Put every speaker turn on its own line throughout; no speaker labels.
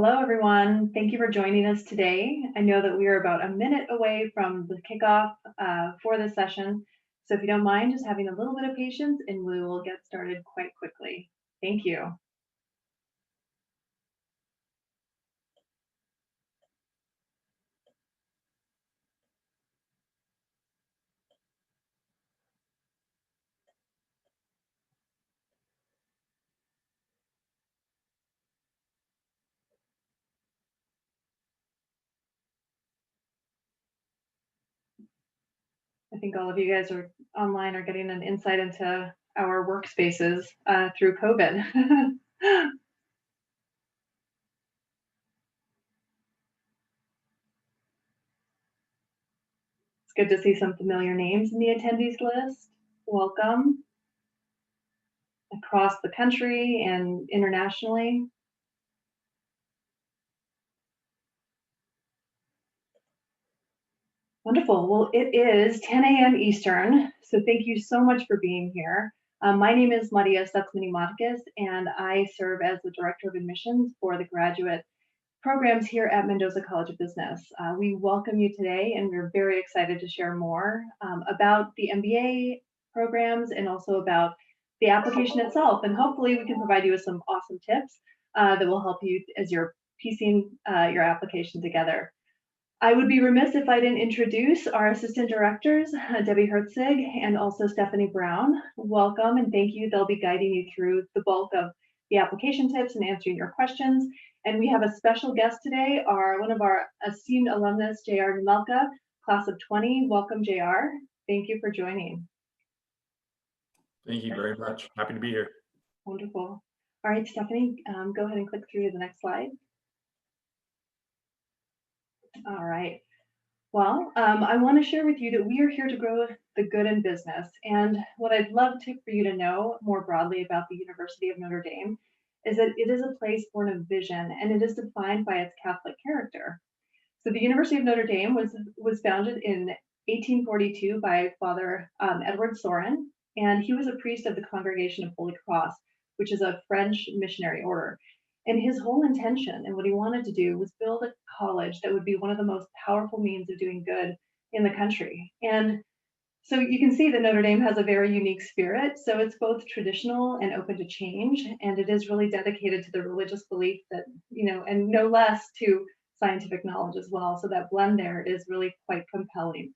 Hello, everyone. Thank you for joining us today. I know that we are about a minute away from the kickoff for this session. So if you don't mind just having a little bit of patience and we will get started quite quickly. Thank you. I think all of you guys are online are getting an insight into our workspaces through COVID. It's good to see some familiar names in the attendees list. Welcome across the country and internationally. Wonderful. Well, it is 10 a.m. Eastern, so thank you so much for being here. My name is Maria Stutzmani-Matkis, and I serve as the Director of Admissions for the graduate programs here at Mendoza College of Business. We welcome you today, and we're very excited to share more about the MBA programs and also about the application itself. And hopefully we can provide you with some awesome tips that will help you as you're piecing your application together. I would be remiss if I didn't introduce our assistant directors, Debbie Herzig and also Stephanie Brown. Welcome and thank you. They'll be guiding you through the bulk of the application tips and answering your questions. And we have a special guest today, one of our esteemed alumnus, JR Nemelka, class of 20. Welcome, JR. Thank you for joining.
Thank you very much. Happy to be here.
Wonderful. All right, Stephanie, go ahead and click through to the next slide. All right. Well, I want to share with you that we are here to grow the good in business. And what I'd love for you to know more broadly about the University of Notre Dame is that it is a place born of vision and it is defined by its Catholic character. So the University of Notre Dame was founded in 1842 by Father Edward Sorin, and he was a priest of the Congregation of Holy Cross, which is a French missionary order. And his whole intention and what he wanted to do was build a college that would be one of the most powerful means of doing good in the country. And so you can see that Notre Dame has a very unique spirit. So it's both traditional and open to change. And it is really dedicated to the religious belief that, and no less to scientific knowledge as well. So that blend there is really quite compelling.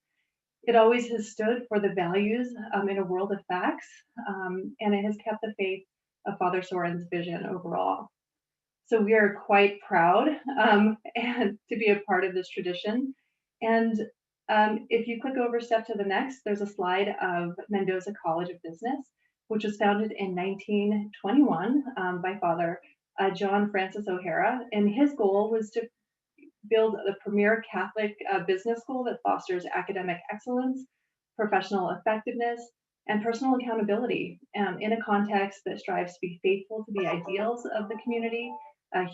It always has stood for the values in a world of facts, and it has kept the faith of Father Sorin's vision overall. So we are quite proud and to be a part of this tradition. And if you click over step to the next, there's a slide of Mendoza College of Business, which was founded in 1921 by Father John Francis O'Hara. And his goal was to build the premier Catholic business school that fosters academic excellence, professional effectiveness, and personal accountability in a context that strives to be faithful to the ideals of the community,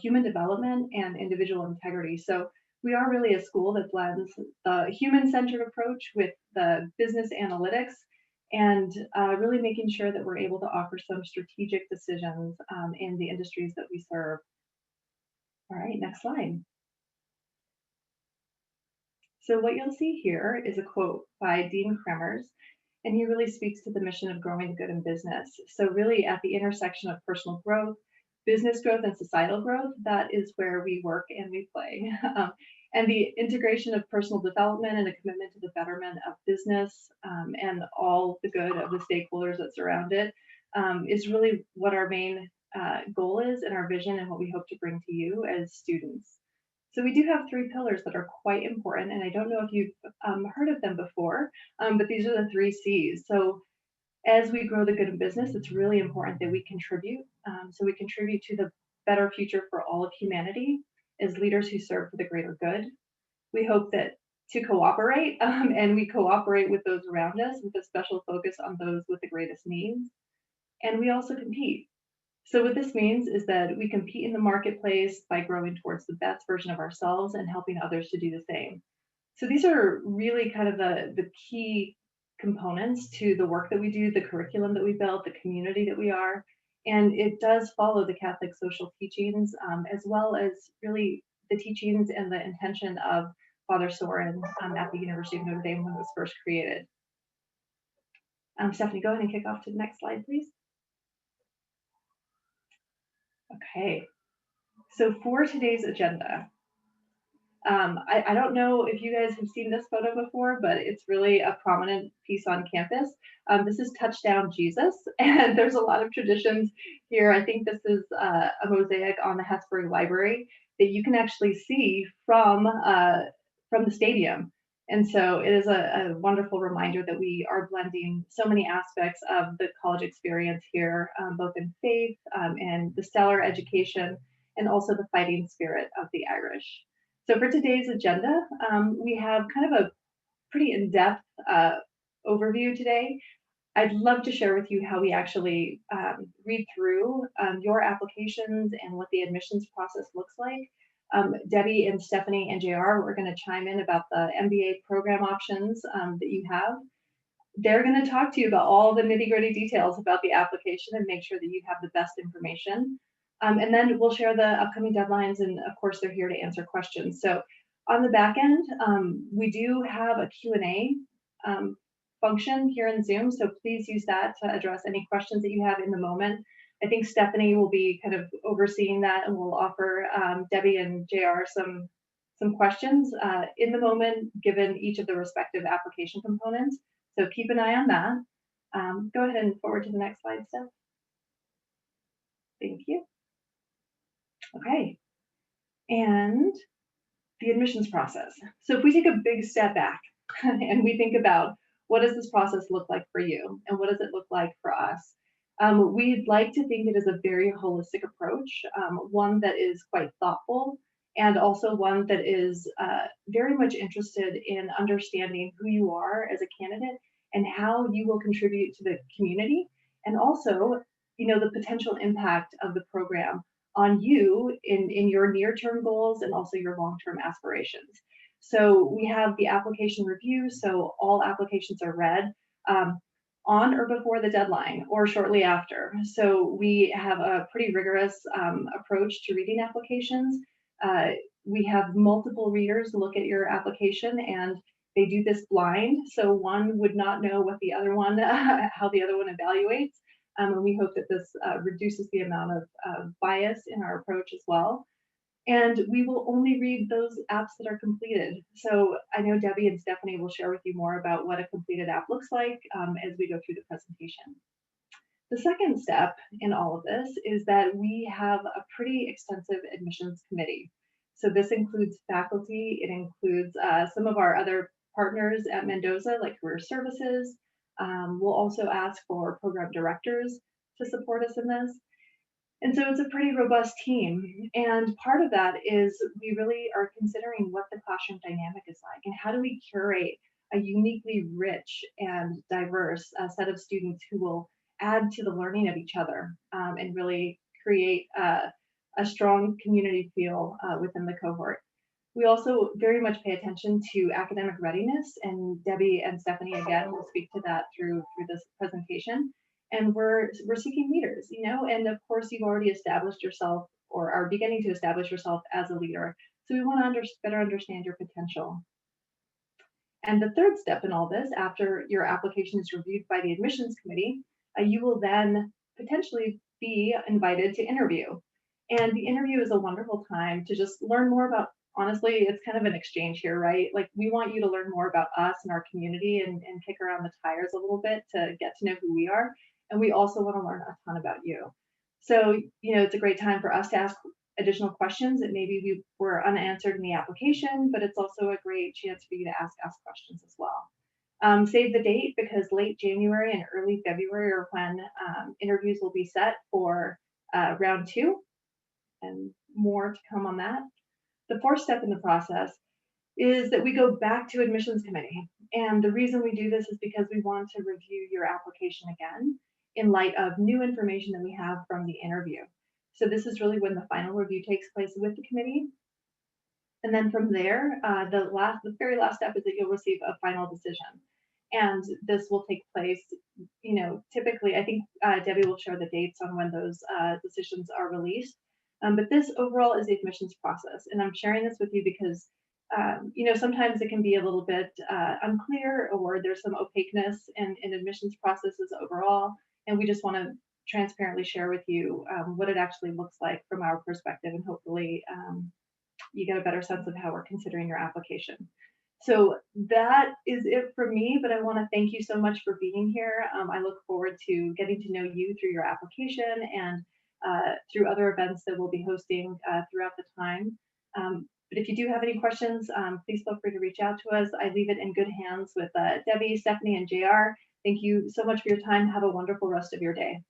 human development, and individual integrity. So we are really a school that blends the human-centered approach with the business analytics and really making sure that we're able to offer some strategic decisions in the industries that we serve. All right, next slide. So what you'll see here is a quote by Dean Kremers, and he really speaks to the mission of growing the good in business. So really at the intersection of personal growth, business growth, and societal growth, that is where we work and we play. And the integration of personal development and a commitment to the betterment of business and all the good of the stakeholders that surround it is really what our main goal is and our vision and what we hope to bring to you as students. So we do have three pillars that are quite important, and I don't know if you've heard of them before, but these are the three C's. So as we grow the good in business, it's really important that we contribute. So we contribute to the better future for all of humanity as leaders who serve for the greater good. We hope that to cooperate, and we cooperate with those around us with a special focus on those with the greatest needs. And we also compete. So what this means is that we compete in the marketplace by growing towards the best version of ourselves and helping others to do the same. So these are really kind of the key components to the work that we do, the curriculum that we build, the community that we are. And it does follow the Catholic social teachings, as well as really the teachings and the intention of Father Soren at the University of Notre Dame when it was first created. Stephanie, go ahead and kick off to the next slide, please. Okay, so for today's agenda, I don't know if you guys have seen this photo before, but it's really a prominent piece on campus. This is Touchdown Jesus, and there's a lot of traditions here. I think this is a mosaic on the Hesburgh Library that you can actually see from the stadium. And so it is a wonderful reminder that we are blending so many aspects of the college experience here, both in faith and the stellar education, and also the fighting spirit of the Irish. So for today's agenda, we have kind of a pretty in-depth overview today. I'd love to share with you how we actually read through your applications and what the admissions process looks like. Debbie and Stephanie and JR, we're going to chime in about the MBA program options that you have. They're going to talk to you about all the nitty-gritty details about the application and make sure that you have the best information. And then we'll share the upcoming deadlines, and of course, they're here to answer questions. So on the back end, we do have a Q&A function here in Zoom, so please use that to address any questions that you have in the moment. I think Stephanie will be kind of overseeing that, and we'll offer Debbie and JR some questions in the moment, given each of the respective application components. So keep an eye on that. Go ahead and forward to the next slide, Steph. Thank you. Okay, and the admissions process. So if we take a big step back and we think about what does this process look like for you and what does it look like for us, we'd like to think it is a very holistic approach, one that is quite thoughtful, and also one that is very much interested in understanding who you are as a candidate and how you will contribute to the community, and also, the potential impact of the program on you in your near-term goals and also your long-term aspirations. So we have the application review, so all applications are read on or before the deadline or shortly after. So we have a pretty rigorous approach to reading applications. We have multiple readers look at your application, and they do this blind, so one would not know what the other one, how the other one evaluates. And we hope that this reduces the amount of bias in our approach as well. And we will only read those apps that are completed. So I know Debbie and Stephanie will share with you more about what a completed app looks like as we go through the presentation. The second step in all of this is that we have a pretty extensive admissions committee. So this includes faculty, it includes some of our other partners at Mendoza, like Career Services. We'll also ask for program directors to support us in this. And so it's a pretty robust team. And part of that is we really are considering what the classroom dynamic is like and how do we curate a uniquely rich and diverse set of students who will add to the learning of each other and really create a strong community feel within the cohort. We also very much pay attention to academic readiness, and Debbie and Stephanie again will speak to that through this presentation. And we're seeking leaders, and of course you've already established yourself or are beginning to establish yourself as a leader. So we want to better understand your potential. And the third step in all this, after your application is reviewed by the admissions committee, you will then potentially be invited to interview. And the interview is a wonderful time to just learn more about, honestly, it's kind of an exchange here, right? Like we want you to learn more about us and our community and kick around the tires a little bit to get to know who we are. And we also want to learn a ton about you. So, it's a great time for us to ask additional questions that maybe we were unanswered in the application, but it's also a great chance for you to ask us questions as well. Save the date because late January and early February are when interviews will be set for round 2, and more to come on that. The fourth step in the process is that we go back to admissions committee. And the reason we do this is because we want to review your application again in light of new information that we have from the interview. So this is really when the final review takes place with the committee. And then from there, the very last step is that you'll receive a final decision. And this will take place, typically, I think Debbie will share the dates on when those decisions are released. But this overall is the admissions process. And I'm sharing this with you because, sometimes it can be a little bit unclear, or there's some opaqueness in admissions processes overall. And we just want to transparently share with you what it actually looks like from our perspective. And hopefully you get a better sense of how we're considering your application. So that is it for me, but I want to thank you so much for being here. I look forward to getting to know you through your application and through other events that we'll be hosting throughout the time. But if you do have any questions, please feel free to reach out to us. I leave it in good hands with Debbie, Stephanie, and JR. Thank you so much for your time. Have a wonderful rest of your day.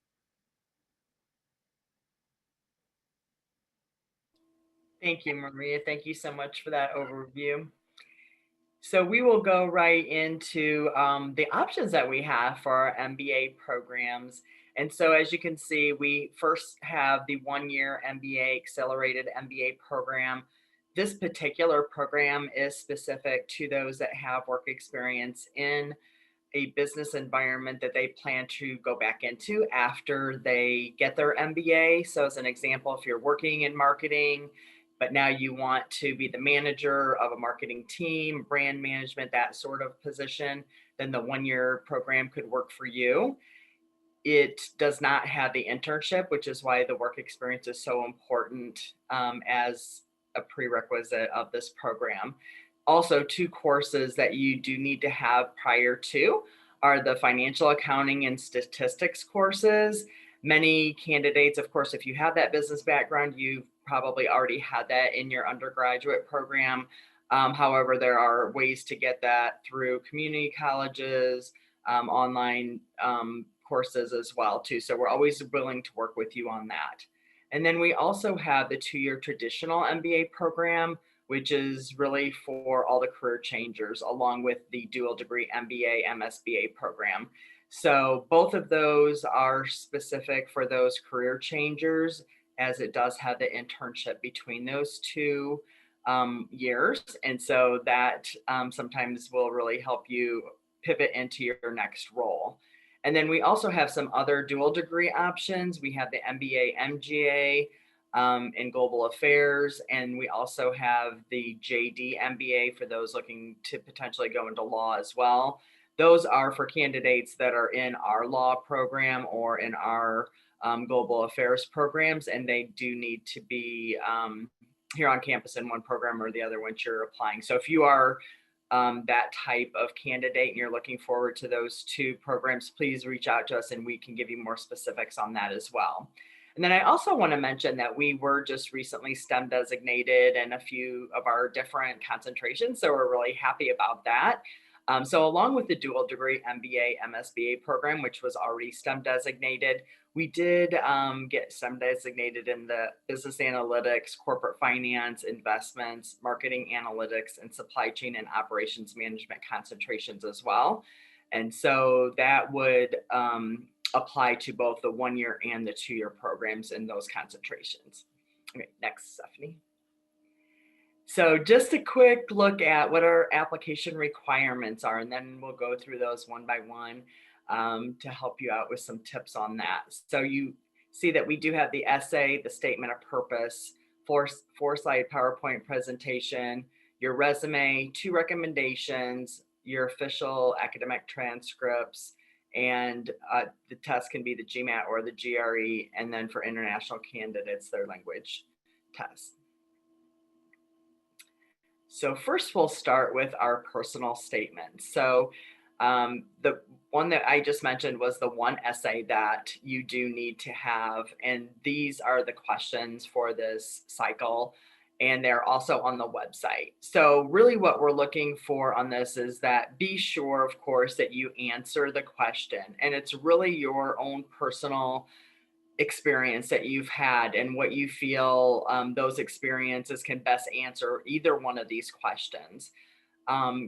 Thank you, Maria. Thank you so much for that overview. So we will go right into the options that we have for our MBA programs. And so as you can see, we first have the one-year MBA, accelerated MBA program. This particular program is specific to those that have work experience in a business environment that they plan to go back into after they get their MBA. So as an example, if you're working in marketing, but now you want to be the manager of a marketing team, brand management, that sort of position, then the one-year program could work for you. It does not have the internship, which is why the work experience is so important as a prerequisite of this program. Also, two courses that you do need to have prior to are the financial accounting and statistics courses. Many candidates, of course, if you have that business background, you've probably already had that in your undergraduate program. However, there are ways to get that through community colleges, online courses as well too. So we're always willing to work with you on that. And then we also have the two-year traditional MBA program, which is really for all the career changers, along with the dual degree MBA, MSBA program. So both of those are specific for those career changers, as it does have the internship between those two years. And so that sometimes will really help you pivot into your next role. And then we also have some other dual degree options. We have the MBA, MGA in global affairs, and we also have the JD MBA for those looking to potentially go into law as well. Those are for candidates that are in our law program or in our global affairs programs, and they do need to be here on campus in one program or the other once you're applying. So if you are that type of candidate and you're looking forward to those two programs, please reach out to us and we can give you more specifics on that as well. And then I also want to mention that we were just recently STEM designated in a few of our different concentrations, so we're really happy about that. So along with the dual degree MBA, MSBA program, which was already STEM designated, we did get STEM designated in the business analytics, corporate finance, investments, marketing analytics, and supply chain and operations management concentrations as well. And so that would apply to both the one-year and the two-year programs in those concentrations. Okay, next, Stephanie. So just a quick look at what our application requirements are, and then we'll go through those one by one to help you out with some tips on that. So you see that we do have the essay, the statement of purpose, four-slide PowerPoint presentation, your resume, 2 recommendations, your official academic transcripts, and the test can be the Gmat or the GRE, and then for international candidates, their language test. So first we'll start with our personal statement. So the one that I just mentioned was the one essay that you do need to have. And these are the questions for this cycle. And they're also on the website. So really what we're looking for on this is that be sure, of course, that you answer the question. And it's really your own personal experience that you've had and what you feel those experiences can best answer either one of these questions.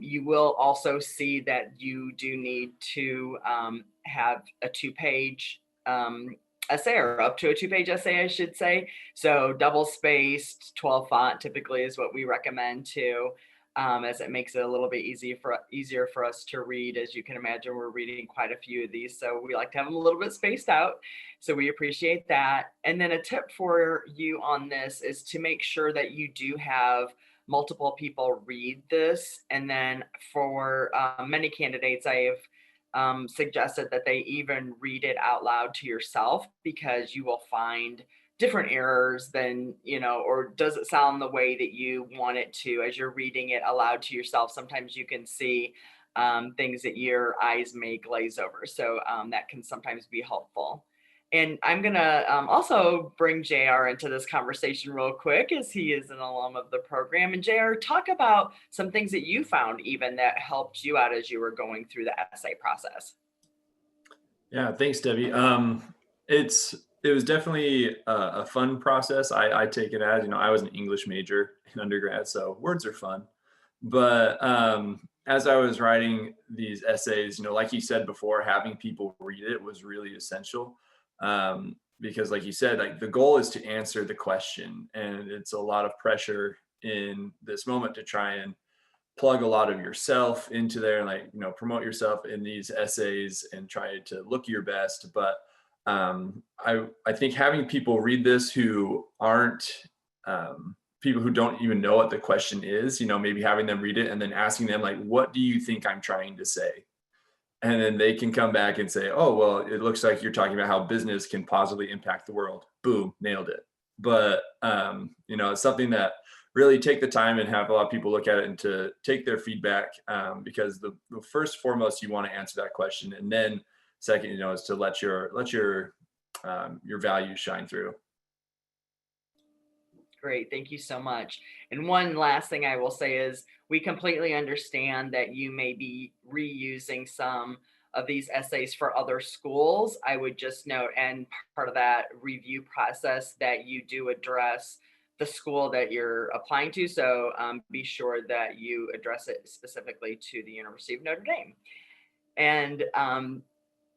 You will also see that you do need to have a 2-page essay, or up to a 2-page essay, I should say. So double spaced, 12 font typically is what we recommend too. as it makes it a little bit easier for us to read. As you can imagine, we're reading quite a few of these, so we like to have them a little bit spaced out. So we appreciate that. And then a tip for you on this is to make sure that you do have multiple people read this. And then for many candidates, I have suggested that they even read it out loud to yourself, because you will find different errors than, or does it sound the way that you want it to as you're reading it aloud to yourself. Sometimes you can see things that your eyes may glaze over. So that can sometimes be helpful. And I'm going to also bring JR into this conversation real quick, as he is an alum of the program. And JR, talk about some things that you found even that helped you out as you were going through the essay process.
Yeah, thanks, Debbie. It was definitely a fun process. I take it as, I was an English major in undergrad, so words are fun. But as I was writing these essays, like you said before, having people read it was really essential. Because like you said, like the goal is to answer the question, and it's a lot of pressure in this moment to try and plug a lot of yourself into there and promote yourself in these essays and try to look your best. But I think having people read this who aren't people who don't even know what the question is, maybe having them read it and then asking them, like, what do you think I'm trying to say? And then they can come back and say, oh, well, it looks like you're talking about how business can positively impact the world. Boom, nailed it. But it's something that really take the time and have a lot of people look at it and to take their feedback, because the first foremost, you want to answer that question, and then second, is to let your values shine through.
Great, thank you so much. And one last thing I will say is we completely understand that you may be reusing some of these essays for other schools. I would just note, and part of that review process, that you do address the school that you're applying to. So be sure that you address it specifically to the University of Notre Dame. And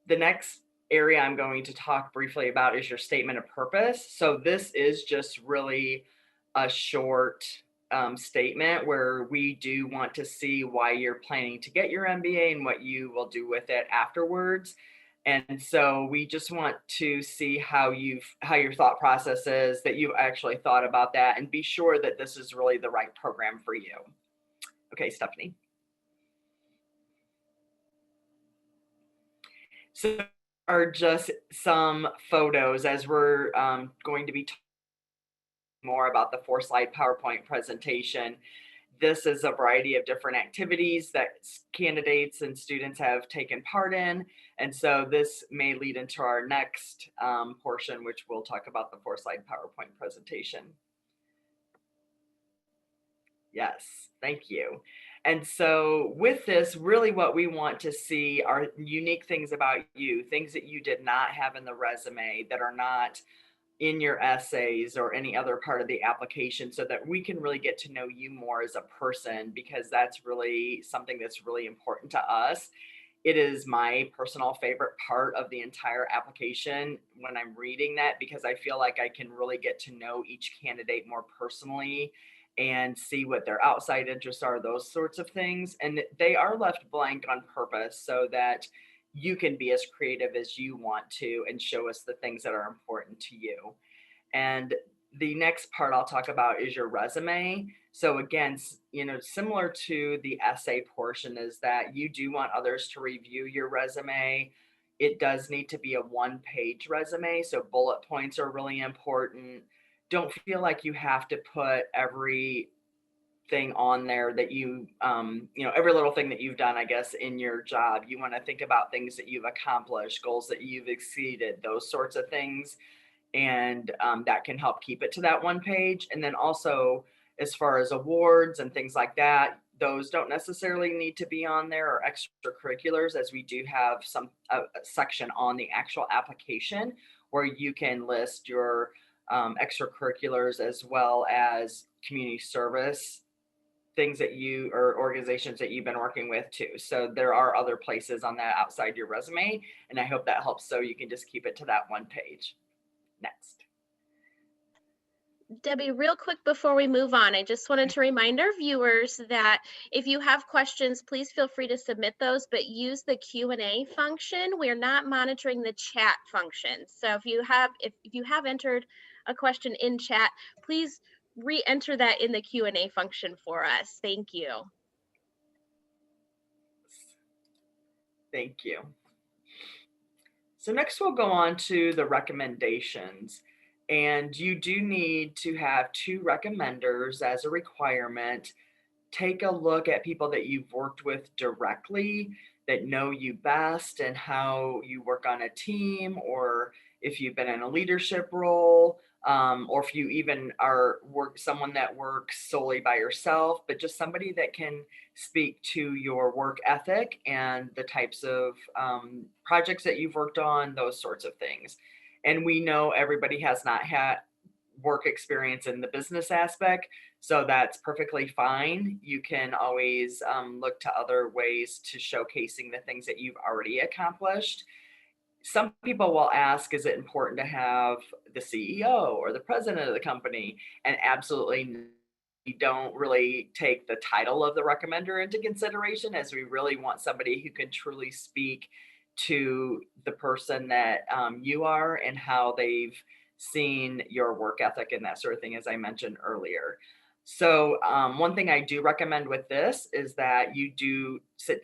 the next area I'm going to talk briefly about is your statement of purpose. So this is just really a short statement where we do want to see why you're planning to get your MBA and what you will do with it afterwards. And so we just want to see how your thought process is, that you've actually thought about that, and be sure that this is really the right program for you. Okay, Stephanie. So are just some photos as we're going to be talking more about the 4-slide PowerPoint presentation. This is a variety of different activities that candidates and students have taken part in. And so this may lead into our next portion, which we'll talk about the 4-slide PowerPoint presentation. Yes, thank you. And so with this, really what we want to see are unique things about you, things that you did not have in the resume, that are not in your essays or any other part of the application, so that we can really get to know you more as a person, because that's really something that's really important to us. It is my personal favorite part of the entire application when I'm reading that, because I feel like I can really get to know each candidate more personally and see what their outside interests are, those sorts of things. And they are left blank on purpose so that you can be as creative as you want to and show us the things that are important to you. And the next part I'll talk about is your resume. So again, similar to the essay portion, is that you do want others to review your resume. It does need to be a 1-page resume. So bullet points are really important. Don't feel like you have to put everything on there that every little thing that you've done, I guess, in your job. You want to think about things that you've accomplished, goals that you've exceeded, those sorts of things. And that can help keep it to that 1 page. And then also, as far as awards and things like that, those don't necessarily need to be on there, or extracurriculars, as we do have a section on the actual application where you can list your extracurriculars, as well as community service things that you, or organizations that you've been working with too. So there are other places on that outside your resume, and I hope that helps. So you can just keep it to that 1 page. Next.
Debbie, real quick before we move on, I just wanted to remind our viewers that if you have questions, please feel free to submit those, but use the Q&A function. We're not monitoring the chat function. So if you have entered a question in chat, please re-enter that in the Q&A function for us. Thank you.
Thank you. So next we'll go on to the recommendations. And you do need to have 2 recommenders as a requirement. Take a look at people that you've worked with directly that know you best and how you work on a team, or if you've been in a leadership role, or if you even are someone that works solely by yourself, but just somebody that can speak to your work ethic and the types of projects that you've worked on, those sorts of things. And we know everybody has not had work experience in the business aspect, so that's perfectly fine. You can always look to other ways to showcasing the things that you've already accomplished. Some people will ask, is it important to have the CEO or the president of the company? And absolutely, we don't really take the title of the recommender into consideration, as we really want somebody who can truly speak to the person that you are and how they've seen your work ethic and that sort of thing, as I mentioned earlier. So one thing I do recommend with this is that you do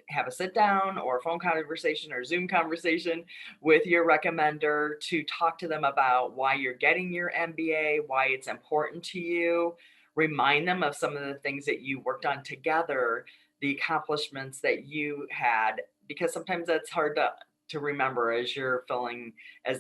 have a sit down or phone conversation or Zoom conversation with your recommender to talk to them about why you're getting your MBA, why it's important to you. Remind them of some of the things that you worked on together, the accomplishments that you had, because sometimes that's hard to remember as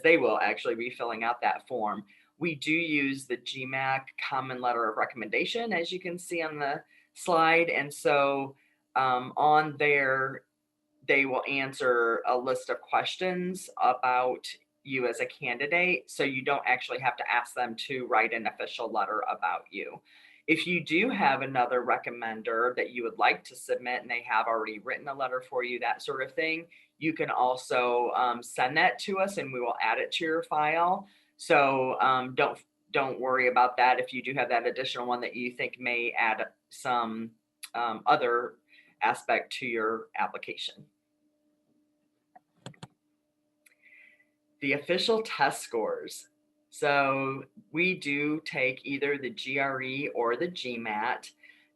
they will actually be filling out that form. We do use the Gmat common letter of recommendation, as you can see on the slide. And so on there, they will answer a list of questions about you as a candidate. So you don't actually have to ask them to write an official letter about you. If you do have another recommender that you would like to submit and they have already written a letter for you, that sort of thing, you can also send that to us and we will add it to your file. So don't worry about that if you do have that additional one that you think may add some other aspect to your application. The official test scores. So we do take either the GRE or the Gmat.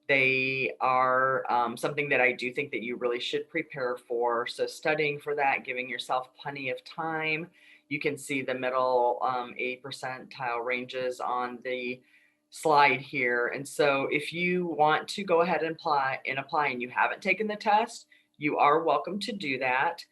They are something that I do think that you really should prepare for. So studying for that, giving yourself plenty of time. You can see the middle 8 percentile ranges on the slide here. And so if you want to go ahead and apply and you haven't taken the test, you are welcome to do that.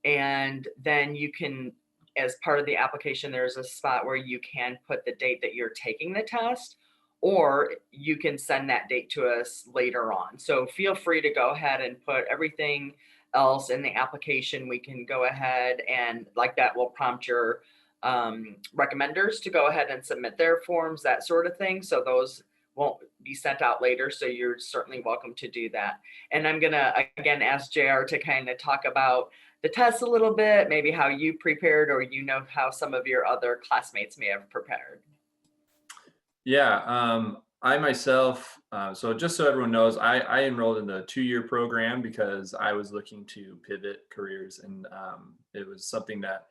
And then you can, as part of the application, there's a spot where you can put the date that you're taking the test, or you can send that date to us later on. So feel free to go ahead and put everything else in the application. We can go ahead and like that will prompt your recommenders to go ahead and submit their forms, that sort of thing. So those won't be sent out later. So you're certainly welcome to do that. And I'm gonna, again, ask JR to kind of talk about the test a little bit, maybe how you prepared, or how some of your other classmates may have prepared.
Yeah, I myself, so just so everyone knows, I enrolled in the 2-year program because I was looking to pivot careers, and it was something that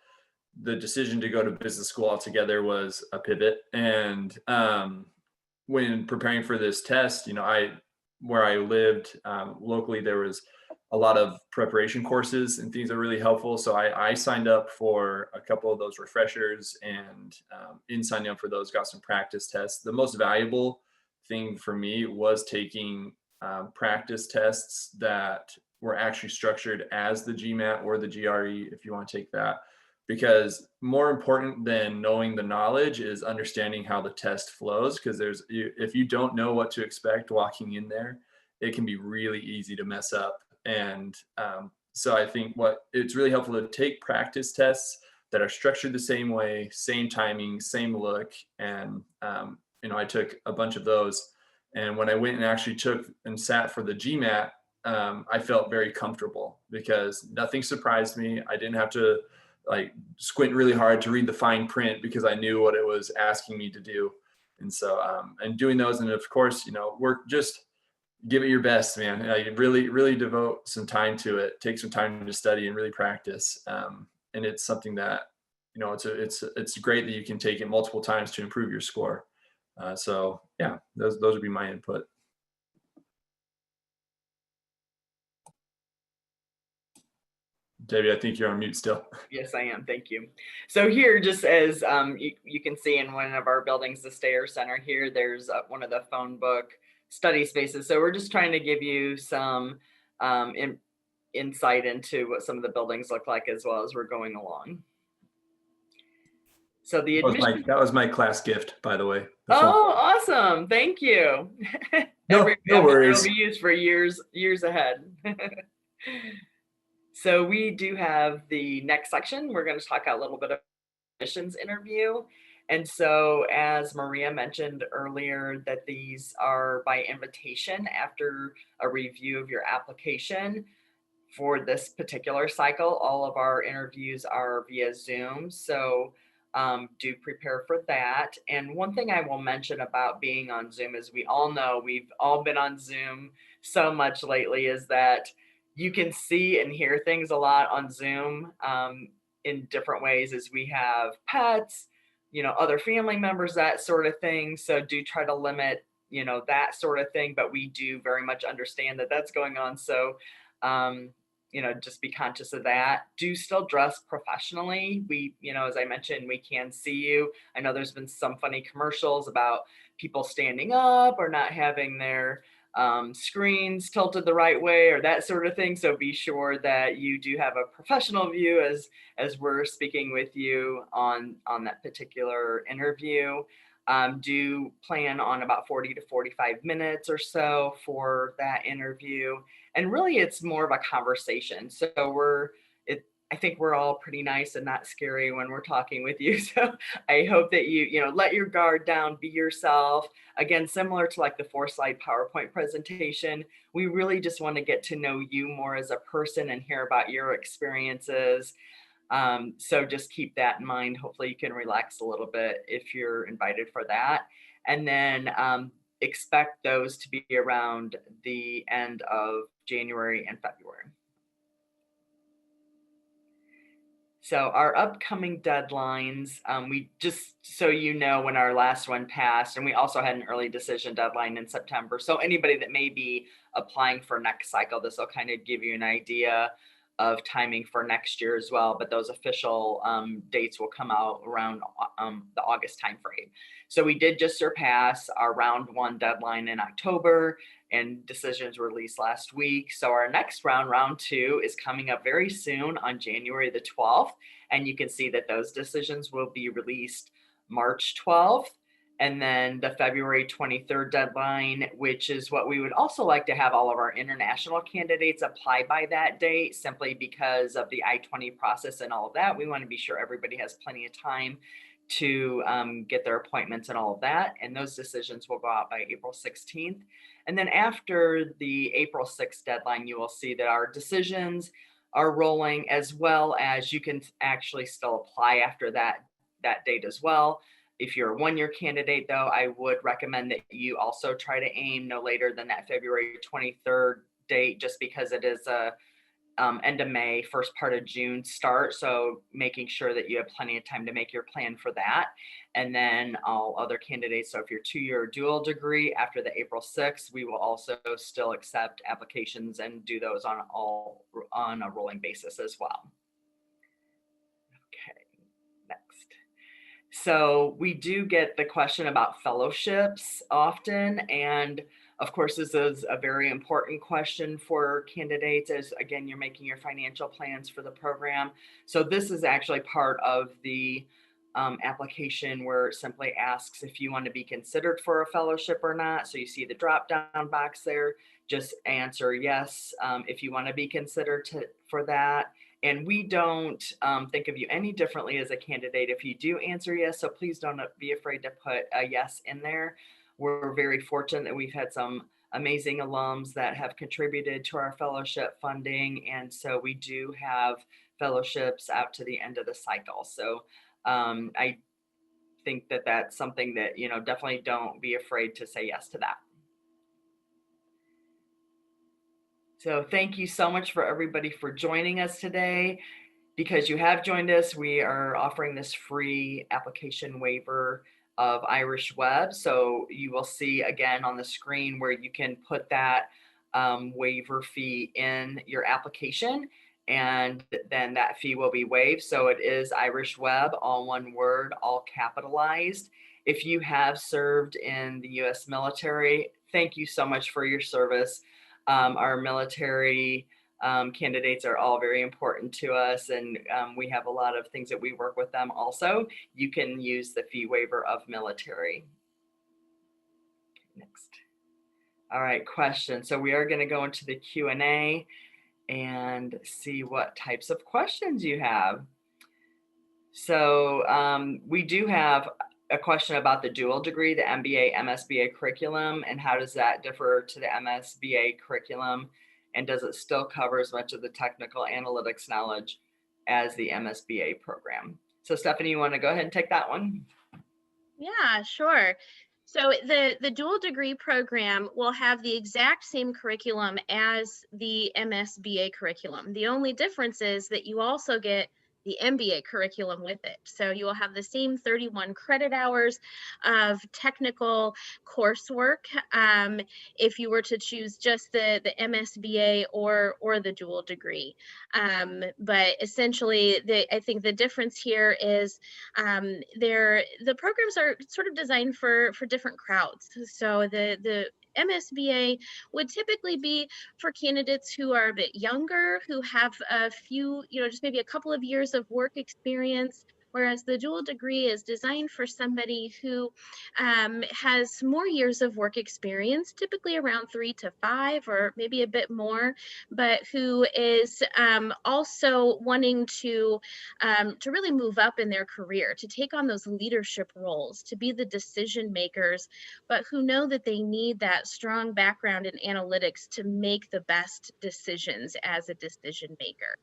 the decision to go to business school altogether was a pivot. And when preparing for this test, where I lived locally, there was a lot of preparation courses and things that are really helpful. So I signed up for a couple of those refreshers, and in signing up for those, got some practice tests. The most valuable thing for me was taking practice tests that were actually structured as the Gmat or the GRE, if you want to take that. Because more important than knowing the knowledge is understanding how the test flows. Because if you don't know what to expect walking in there, it can be really easy to mess up. And so I think it's really helpful to take practice tests that are structured the same way, same timing, same look. And I took a bunch of those. And when I went and actually took and sat for the Gmat, I felt very comfortable because nothing surprised me. I didn't have to squint really hard to read the fine print because I knew what it was asking me to do. And so, and doing those, and of course, work, just give it your best, man. Really devote some time to it, take some time to study and really practice. And it's something that, it's great that you can take it multiple times to improve your score. So yeah, those would be my input. Debbie, I think you're on mute still.
Yes, I am. Thank you. So here, just as you can see in one of our buildings, the Stayer Center here, there's one of the phone book study spaces. So we're just trying to give you some insight into what some of the buildings look like as well as we're going along. So the admission.
That was my class gift, by the way.
Oh, awesome. Thank you.
No worries.
It'll be used for years ahead. So we do have the next section. We're going to talk a little bit of admissions interview. And so as Maria mentioned earlier, that these are by invitation after a review of your application. For this particular cycle, all of our interviews are via Zoom. So do prepare for that. And one thing I will mention about being on Zoom is we all know we've all been on Zoom so much lately, is that you can see and hear things a lot on Zoom in different ways, as we have pets, other family members, that sort of thing. So do try to limit, that sort of thing, but we do very much understand that that's going on. So, just be conscious of that. Do still dress professionally. We, as I mentioned, we can see you. I know there's been some funny commercials about people standing up or not having their screens tilted the right way or that sort of thing. So be sure that you do have a professional view as we're speaking with you on that particular interview. Do plan on about 40 to 45 minutes or so for that interview. And really it's more of a conversation. So I think we're all pretty nice and not scary when we're talking with you. So I hope that you let your guard down, be yourself. Again, similar to like the 4-slide PowerPoint presentation, we really just want to get to know you more as a person and hear about your experiences. So just keep that in mind. Hopefully you can relax a little bit if you're invited for that. And then expect those to be around the end of January and February. So our upcoming deadlines, we just, so when our last one passed, and we also had an early decision deadline in September. So anybody that may be applying for next cycle, this will kind of give you an idea of timing for next year as well. But those official dates will come out around the August timeframe. So we did just surpass our round 1 deadline in October, and decisions were released last week. So our next round 2, is coming up very soon on January the 12th. And you can see that those decisions will be released March 12th. And then the February 23rd deadline, which is what we would also like to have all of our international candidates apply by that date, simply because of the I-20 process and all of that. We want to be sure everybody has plenty of time to get their appointments and all of that. And those decisions will go out by April 16th. And then after the April 6th deadline, you will see that our decisions are rolling, as well as you can actually still apply after that date as well. If you're a 1-year candidate, though, I would recommend that you also try to aim no later than that February 23rd date, just because it is a end of May, first part of June start. So making sure that you have plenty of time to make your plan for that. And then all other candidates, so if you're 2-year dual degree, after the April 6th, we will also still accept applications and do those on a rolling basis as well. Okay, next. So we do get the question about fellowships often, and of course, this is a very important question for candidates as, again, you're making your financial plans for the program. So this is actually part of the application where it simply asks if you want to be considered for a fellowship or not. So you see the drop-down box there. Just answer yes if you want to be considered for that. And we don't think of you any differently as a candidate if you do answer yes. So please don't be afraid to put a yes in there. We're very fortunate that we've had some amazing alums that have contributed to our fellowship funding. And so we do have fellowships out to the end of the cycle. So I think that that's something that, definitely don't be afraid to say yes to that. So thank you so much for everybody for joining us today. Because you have joined us, we are offering this free application waiver of Irish Web. So you will see again on the screen where you can put that waiver fee in your application, and then that fee will be waived. So it is Irish Web, all one word, all capitalized. If you have served in the US military, thank you so much for your service. Our military candidates are all very important to us, and we have a lot of things that we work with them also. You can use the fee waiver of military. Next. All right, question. So we are going to go into the Q&A and see what types of questions you have. So we do have a question about the dual degree, the MBA, MSBA curriculum, and how does that differ to the MSBA curriculum? And does it still cover as much of the technical analytics knowledge as the MSBA program? So Stephanie, you want to go ahead and take that one?
Yeah, sure. So the dual degree program will have the exact same curriculum as the MSBA curriculum. The only difference is that you also get the MBA curriculum with it. So you will have the same 31 credit hours of technical coursework if you were to choose just the MSBA or the dual degree. But essentially, I think the difference here is the programs are sort of designed for different crowds. So the MSBA would typically be for candidates who are a bit younger, who have a few, just maybe a couple of years of work experience, whereas the dual degree is designed for somebody who has more years of work experience, typically around 3 to 5 or maybe a bit more, but who is also wanting to really move up in their career, to take on those leadership roles, to be the decision makers, but who know that they need that strong background in analytics to make the best decisions as a decision maker.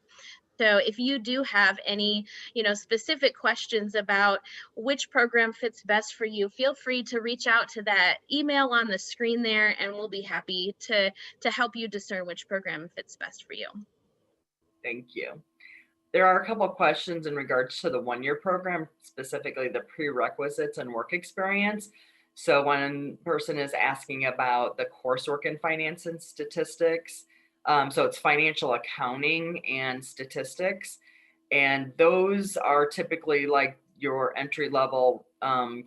So if you do have any, specific questions about which program fits best for you, feel free to reach out to that email on the screen there, and we'll be happy to help you discern which program fits best for you.
Thank you. There are a couple of questions in regards to the one-year program, specifically the prerequisites and work experience. So one person is asking about the coursework in finance and statistics. So it's financial accounting and statistics. And those are typically like your entry-level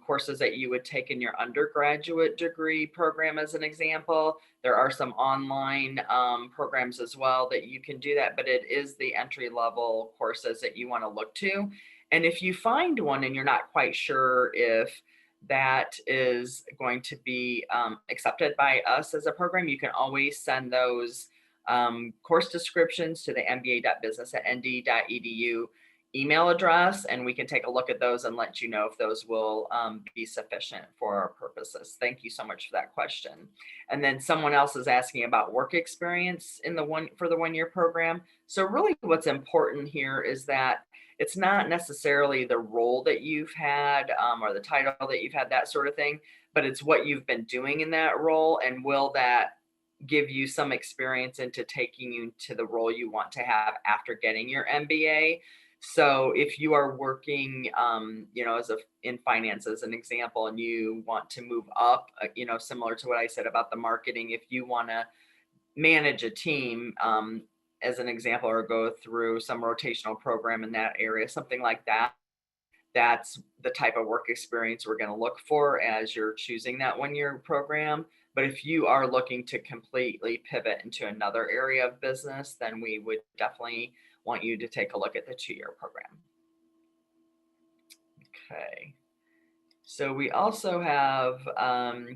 courses that you would take in your undergraduate degree program, as an example. There are some online programs as well that you can do that, but it is the entry-level courses that you want to look to. And if you find one and you're not quite sure if that is going to be accepted by us as a program, you can always send those course descriptions to the mba.business@nd.edu email address, and we can take a look at those and let you know if those will be sufficient for our purposes. Thank you so much for that question. And then someone else is asking about work experience for the one-year program. So really what's important here is that it's not necessarily the role that you've had or the title that you've had, that sort of thing, but it's what you've been doing in that role, and will that give you some experience into taking you to the role you want to have after getting your MBA. So if you are working, in finance as an example, and you want to move up, similar to what I said about the marketing, if you want to manage a team, as an example, or go through some rotational program in that area, something like that, that's the type of work experience we're going to look for as you're choosing that one-year program. But if you are looking to completely pivot into another area of business, then we would definitely want you to take a look at the 2-year program. Okay. So we also have, are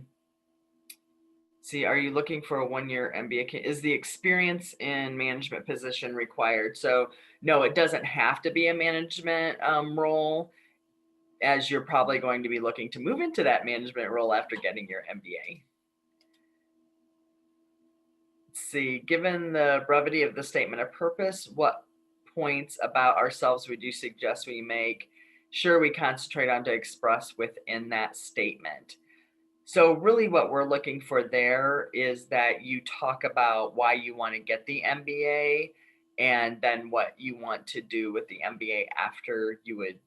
you looking for a 1-year MBA? Is the experience in management position required? So no, it doesn't have to be a management role, as you're probably going to be looking to move into that management role after getting your MBA. Given the brevity of the statement of purpose, what points about ourselves would you suggest we make sure we concentrate on to express within that statement. So really what we're looking for there is that you talk about why you want to get the MBA and then what you want to do with the MBA after you would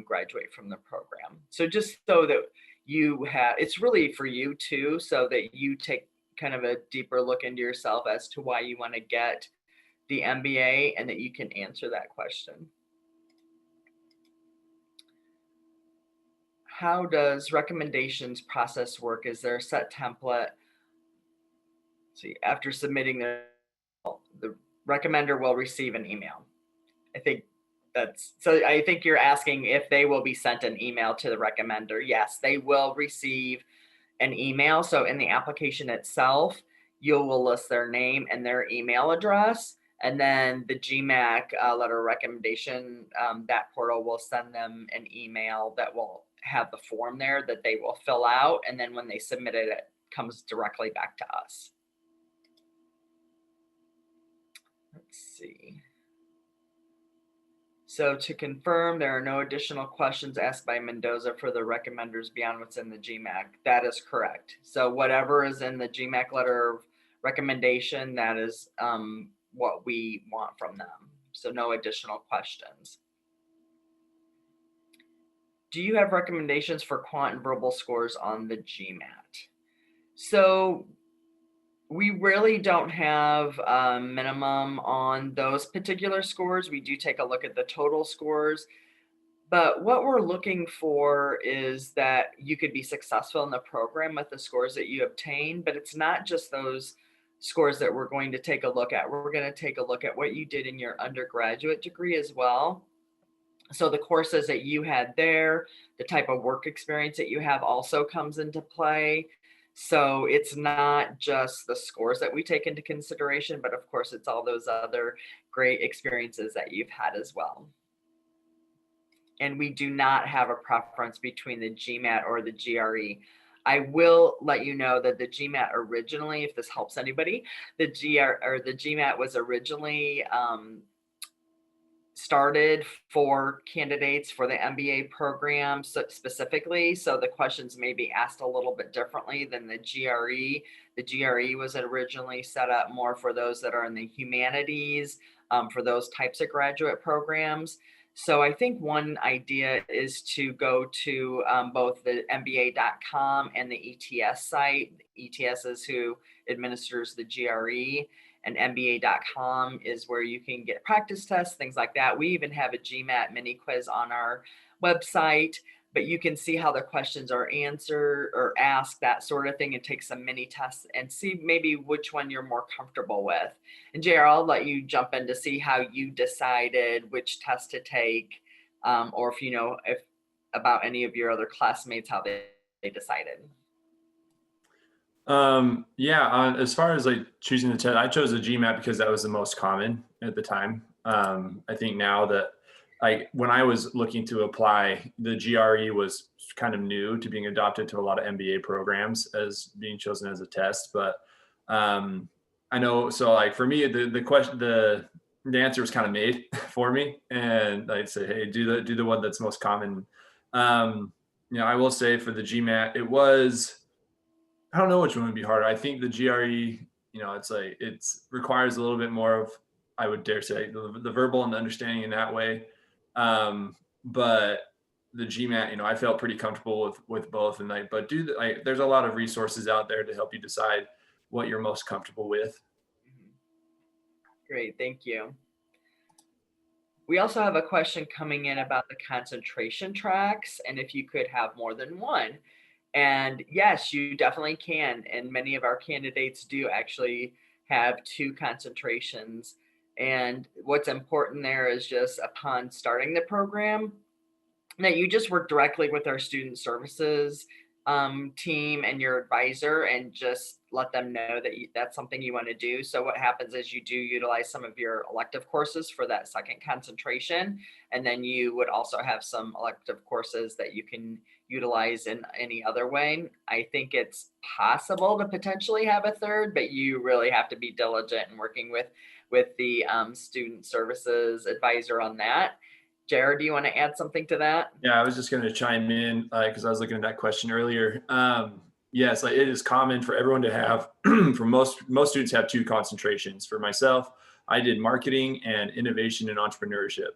graduate from the program. So just so that you have, it's really for you too, so that you take kind of a deeper look into yourself as to why you want to get the MBA and that you can answer that question. How does recommendations process work? Is there a set template? See, after submitting the recommender will receive an email. I think I think you're asking if they will be sent an email to the recommender. Yes, they will receive an email. So in the application itself, you will list their name and their email address. And then the Gmat letter of recommendation, that portal will send them an email that will have the form there that they will fill out. And then when they submit it, it comes directly back to us. Let's see. So to confirm, there are no additional questions asked by Mendoza for the recommenders beyond what's in the Gmat. That is correct. So whatever is in the Gmat letter of recommendation, that is what we want from them. So no additional questions. Do you have recommendations for quant and verbal scores on the Gmat? So we really don't have a minimum on those particular scores. We do take a look at the total scores, but what we're looking for is that you could be successful in the program with the scores that you obtain, but it's not just those scores that we're going to take a look at. We're going to take a look at what you did in your undergraduate degree as well. So the courses that you had there, the type of work experience that you have also comes into play. So it's not just the scores that we take into consideration, but of course it's all those other great experiences that you've had as well. And we do not have a preference between the Gmat or the GRE. I will let you know that the Gmat originally, if this helps anybody, the Gmat was originally started for candidates for the MBA program specifically. So the questions may be asked a little bit differently than the GRE. The GRE was originally set up more for those that are in the humanities, for those types of graduate programs. So I think one idea is to go to both the MBA.com and the ETS site. ETS is who administers the GRE. And MBA.com is where you can get practice tests, things like that. We even have a Gmat mini quiz on our website, but you can see how the questions are answered or asked, that sort of thing, and take some mini tests and see maybe which one you're more comfortable with. And JR, I'll let you jump in to see how you decided which test to take, or if you know if about any of your other classmates, how they decided.
As far as like choosing the test, I chose the Gmat because that was the most common at the time. I think now that when I was looking to apply, the GRE was kind of new to being adopted to a lot of MBA programs as being chosen as a test. But I know, so like for me, the question, the answer was kind of made for me, and I'd say, hey, do the one that's most common. I will say for the Gmat, it was. I don't know which one would be harder. I think the GRE, it requires a little bit more of, I would dare say, the verbal and the understanding in that way. But the Gmat, I felt pretty comfortable with both. And there's a lot of resources out there to help you decide what you're most comfortable with.
Great, thank you. We also have a question coming in about the concentration tracks and if you could have more than one. And yes, you definitely can. And many of our candidates do actually have 2 concentrations. And what's important there is just upon starting the program, that you just work directly with our student services team and your advisor and just let them know that that's something you want to do. So what happens is you do utilize some of your elective courses for that second concentration. And then you would also have some elective courses that you can utilize in any other way. I think it's possible to potentially have a third, but you really have to be diligent in working with the student services advisor on that. Jared, do you want to add something to that?
Yeah, I was just going to chime in because I was looking at that question earlier. Yes, like it is common for everyone to have, for most students have 2 concentrations. For myself, I did marketing and innovation and entrepreneurship.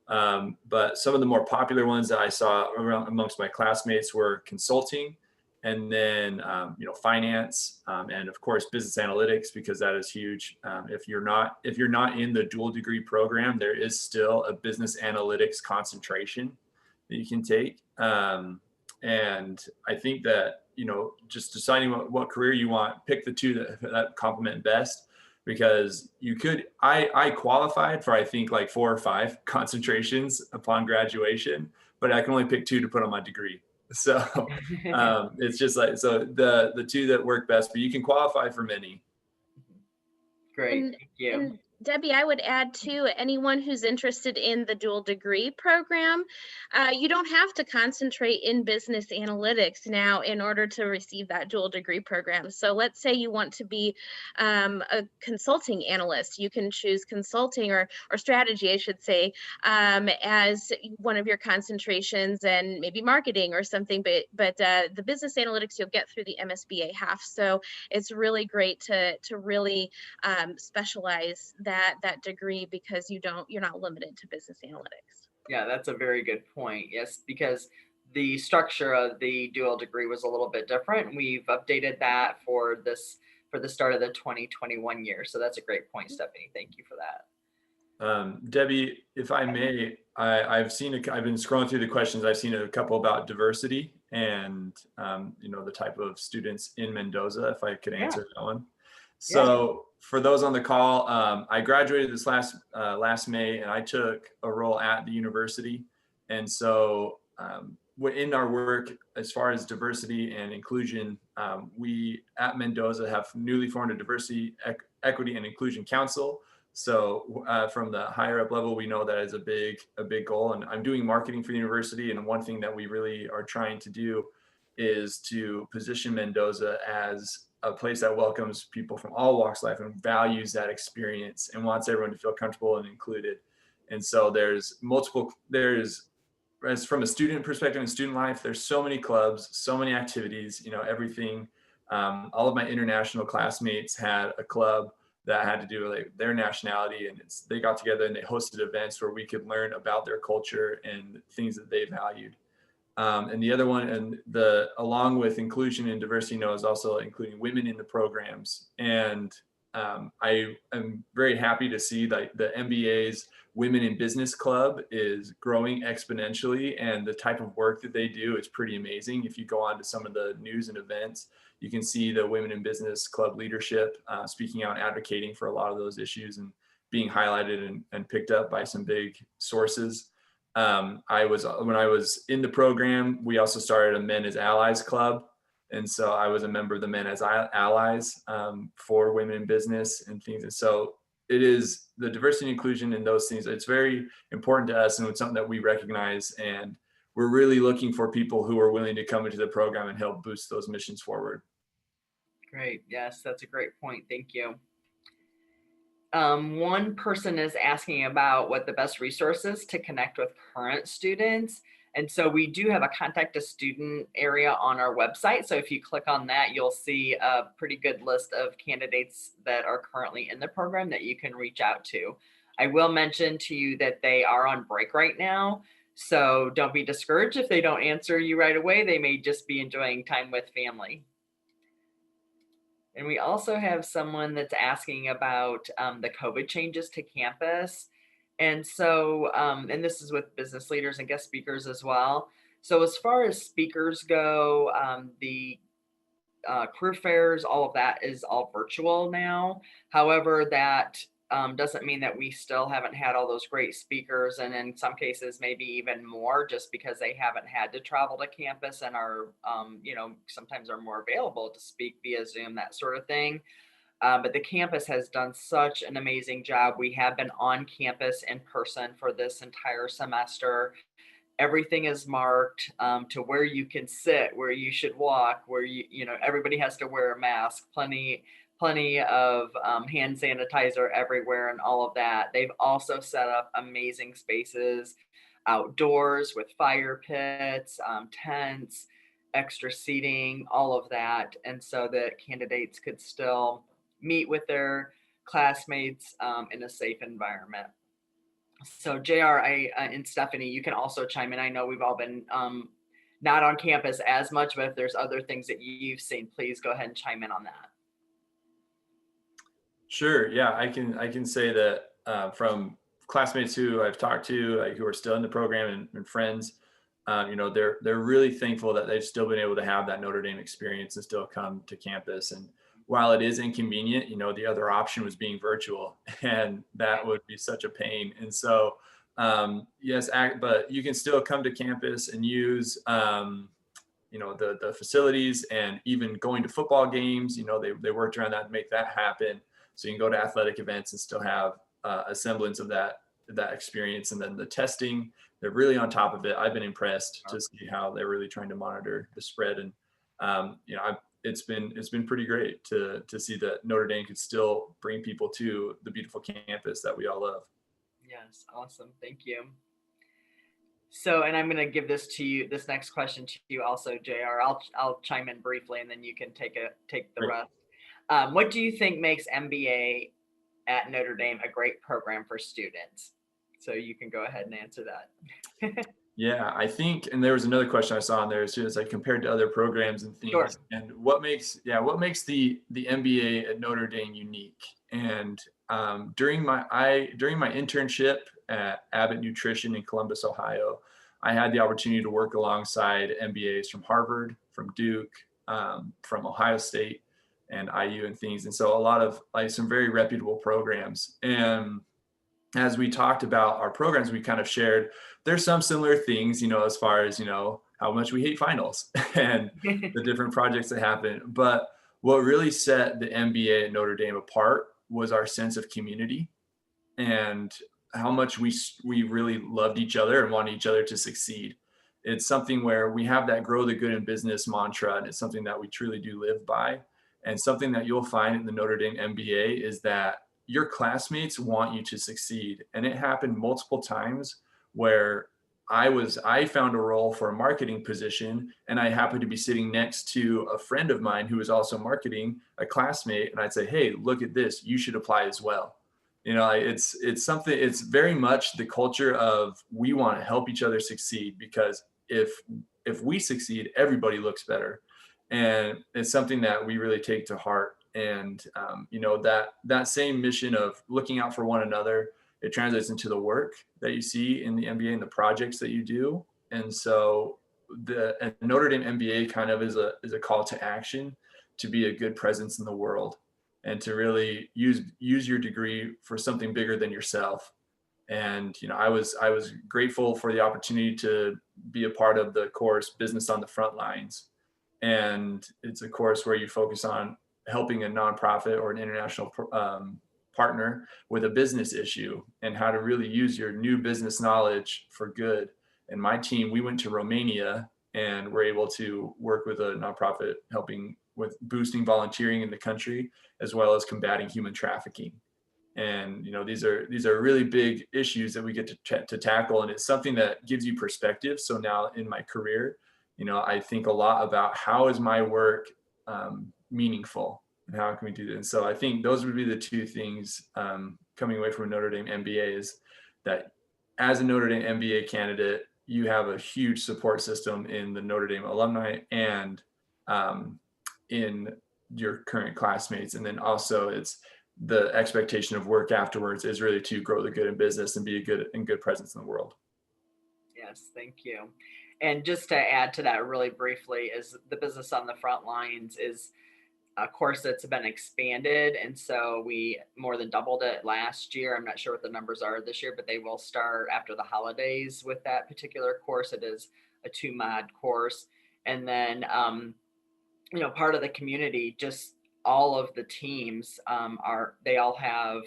But some of the more popular ones that I saw around amongst my classmates were consulting, and then finance, and of course business analytics, because that is huge. If you're not in the dual degree program, there is still a business analytics concentration that you can take. And I think that just deciding what career you want, pick the 2 that complement best, because I qualified for I think like 4 or 5 concentrations upon graduation, but I can only pick 2 to put on my degree. So it's just like, so the 2 that work best, but you can qualify for many.
Great,
And,
thank you.
and Debbie, I would add too, anyone who's interested in the dual degree program, you don't have to concentrate in business analytics now in order to receive that dual degree program. So let's say you want to be a consulting analyst, you can choose consulting or strategy, I should say, as one of your concentrations, and maybe marketing or something, but the business analytics you'll get through the MSBA half. So it's really great to really specialize that degree, because you're not limited to business analytics.
Yeah, that's a very good point. Yes, because the structure of the dual degree was a little bit different. We've updated that for the start of the 2021 year. So that's a great point, Stephanie. Thank you for that.
Debbie, if I may, I've been scrolling through the questions. I've seen a couple about diversity and the type of students in Mendoza, if I could answer that one. So for those on the call, I graduated this last May, and I took a role at the university. And so in our work, as far as diversity and inclusion, we at Mendoza have newly formed a diversity, equity, and inclusion council. So from the higher up level, we know that is a big goal. And I'm doing marketing for the university. And one thing that we really are trying to do is to position Mendoza as a place that welcomes people from all walks of life and values that experience and wants everyone to feel comfortable and included. And so as from a student perspective and student life, there's so many clubs, so many activities, everything. All of my international classmates had a club that had to do with like their nationality, and they got together and they hosted events where we could learn about their culture and things that they valued. And the other one, and along with inclusion and diversity, is also including women in the programs. And I am very happy to see that the MBA's Women in Business Club is growing exponentially, and the type of work that they do is pretty amazing. If you go on to some of the news and events, you can see the Women in Business Club leadership speaking out and advocating for a lot of those issues and being highlighted and picked up by some big sources. When I was in the program, we also started a Men as Allies club. And so I was a member of the Men as Allies for women in business and things. And so it is the diversity and inclusion and those things. It's very important to us, and it's something that we recognize. And we're really looking for people who are willing to come into the program and help boost those missions forward.
Great. Yes, that's a great point. Thank you. One person is asking about what the best resources to connect with current students. And so we do have a contact a student area on our website. So if you click on that, you'll see a pretty good list of candidates that are currently in the program that you can reach out to. I will mention to you that they are on break right now. So don't be discouraged if they don't answer you right away. They may just be enjoying time with family. And we also have someone that's asking about the COVID changes to campus. And so, and this is with business leaders and guest speakers as well. So as far as speakers go, the career fairs, all of that is all virtual now. However, that doesn't mean that we still haven't had all those great speakers, and in some cases maybe even more, just because they haven't had to travel to campus and are sometimes are more available to speak via Zoom, that sort of thing. But the campus has done such an amazing job. We have been on campus in person for this entire semester. Everything is marked to where you can sit, where you should walk, where everybody has to wear a mask, plenty of hand sanitizer everywhere and all of that. They've also set up amazing spaces outdoors with fire pits, tents, extra seating, all of that. And so that candidates could still meet with their classmates in a safe environment. So JR, and Stephanie, you can also chime in. I know we've all been not on campus as much, but if there's other things that you've seen, please go ahead and chime in on that.
Sure. Yeah, I can say that from classmates who I've talked to, like, who are still in the program, and friends, they're really thankful that they've still been able to have that Notre Dame experience and still come to campus. And while it is inconvenient, the other option was being virtual, and that would be such a pain. And so, yes, but you can still come to campus and use, the facilities, and even going to football games. They worked around that to make that happen. So you can go to athletic events and still have a semblance of that experience. And then the testing, they're really on top of it. I've been impressed to see how they're really trying to monitor the spread. And it's been pretty great to see that Notre Dame could still bring people to the beautiful campus that we all love.
Yes, awesome. Thank you. So, and I'm going to give this next question to you also, JR. I'll chime in briefly, and then you can take the rest. What do you think makes MBA at Notre Dame a great program for students? So you can go ahead and answer that.
Yeah, I think, and there was another question I saw on there, is like compared to other programs and things,
Sure.
and what makes the MBA at Notre Dame unique. And during my internship at Abbott Nutrition in Columbus, Ohio, I had the opportunity to work alongside MBAs from Harvard, from Duke, from Ohio State, and IU and things. And so a lot of some very reputable programs. And as we talked about our programs, we kind of shared, there's some similar things, as far as, how much we hate finals and the different projects that happen. But what really set the MBA at Notre Dame apart was our sense of community, and how much we really loved each other and wanted each other to succeed. It's something where we have that grow the good in business mantra, and it's something that we truly do live by. And something that you'll find in the Notre Dame MBA is that your classmates want you to succeed. And it happened multiple times where I found a role for a marketing position, and I happened to be sitting next to a friend of mine who was also marketing, a classmate, and I'd say, hey, look at this, you should apply as well. It's something, it's very much the culture of, we want to help each other succeed, because if we succeed, everybody looks better. And it's something that we really take to heart. And that same mission of looking out for one another, it translates into the work that you see in the MBA and the projects that you do. And so the Notre Dame MBA kind of is a call to action to be a good presence in the world, and to really use your degree for something bigger than yourself. And I was grateful for the opportunity to be a part of the course Business on the Front Lines. And it's a course where you focus on helping a nonprofit or an international partner with a business issue, and how to really use your new business knowledge for good. And my team, we went to Romania, and we're able to work with a nonprofit helping with boosting volunteering in the country, as well as combating human trafficking. And these are really big issues that we get to tackle, and it's something that gives you perspective. So now in my career, I think a lot about, how is my work meaningful, and how can we do that? And so I think those would be the two things coming away from a Notre Dame MBA, is that as a Notre Dame MBA candidate, you have a huge support system in the Notre Dame alumni and in your current classmates. And then also it's the expectation of work afterwards is really to grow the good in business and be a good presence in the world.
Yes, thank you. And just to add to that really briefly, is the Business on the Front Lines is a course that's been expanded. And so we more than doubled it last year. I'm not sure what the numbers are this year, but they will start after the holidays with that particular course. It is a 2-mod course. And then, part of the community, just all of the teams they all have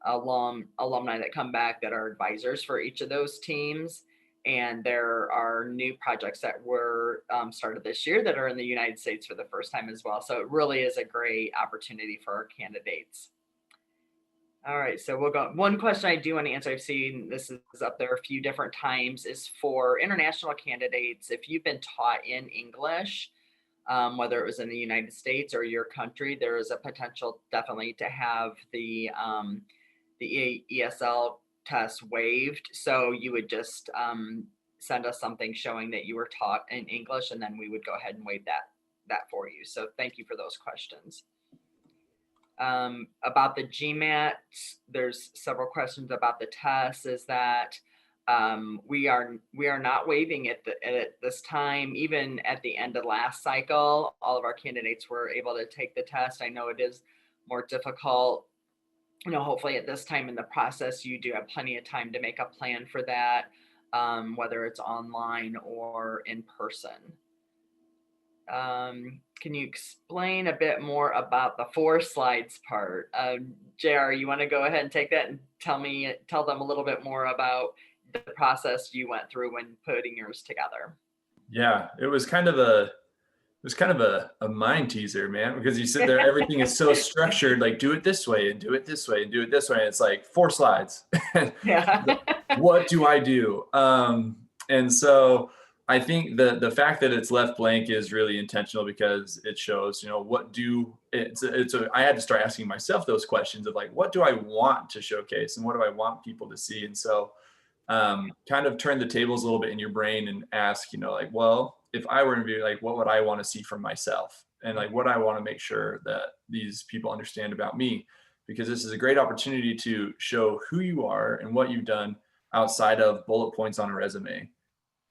alumni that come back that are advisors for each of those teams. And there are new projects that were started this year that are in the United States for the first time as well. So it really is a great opportunity for our candidates. All right, so we'll go. One question I do want to answer, I've seen this is up there a few different times, is for international candidates. If you've been taught in English, whether it was in the United States or your country, there is a potential definitely to have the ESL test waived. So you would just send us something showing that you were taught in English, and then we would go ahead and waive that for you. So thank you for those questions. About the Gmat, there's several questions about the test. Is that we are not waiving it at this time. Even at the end of last cycle, all of our candidates were able to take the test. I know it is more difficult. Hopefully at this time in the process, you do have plenty of time to make a plan for that, whether it's online or in person. Can you explain a bit more about the 4 slides part? JR, you want to go ahead and take that and tell them a little bit more about the process you went through when putting yours together?
Yeah, it was kind of a mind teaser, man, because you sit there, everything is so structured, like do it this way and do it this way and do it this way. And it's like 4 slides.
Yeah.
What do I do? And so I think the fact that it's left blank is really intentional, because it shows, I had to start asking myself those questions of like, what do I want to showcase and what do I want people to see? And so kind of turn the tables a little bit in your brain and ask, like, well, if I were to be like, what would I want to see from myself? And like, what I want to make sure that these people understand about me, because this is a great opportunity to show who you are and what you've done outside of bullet points on a resume.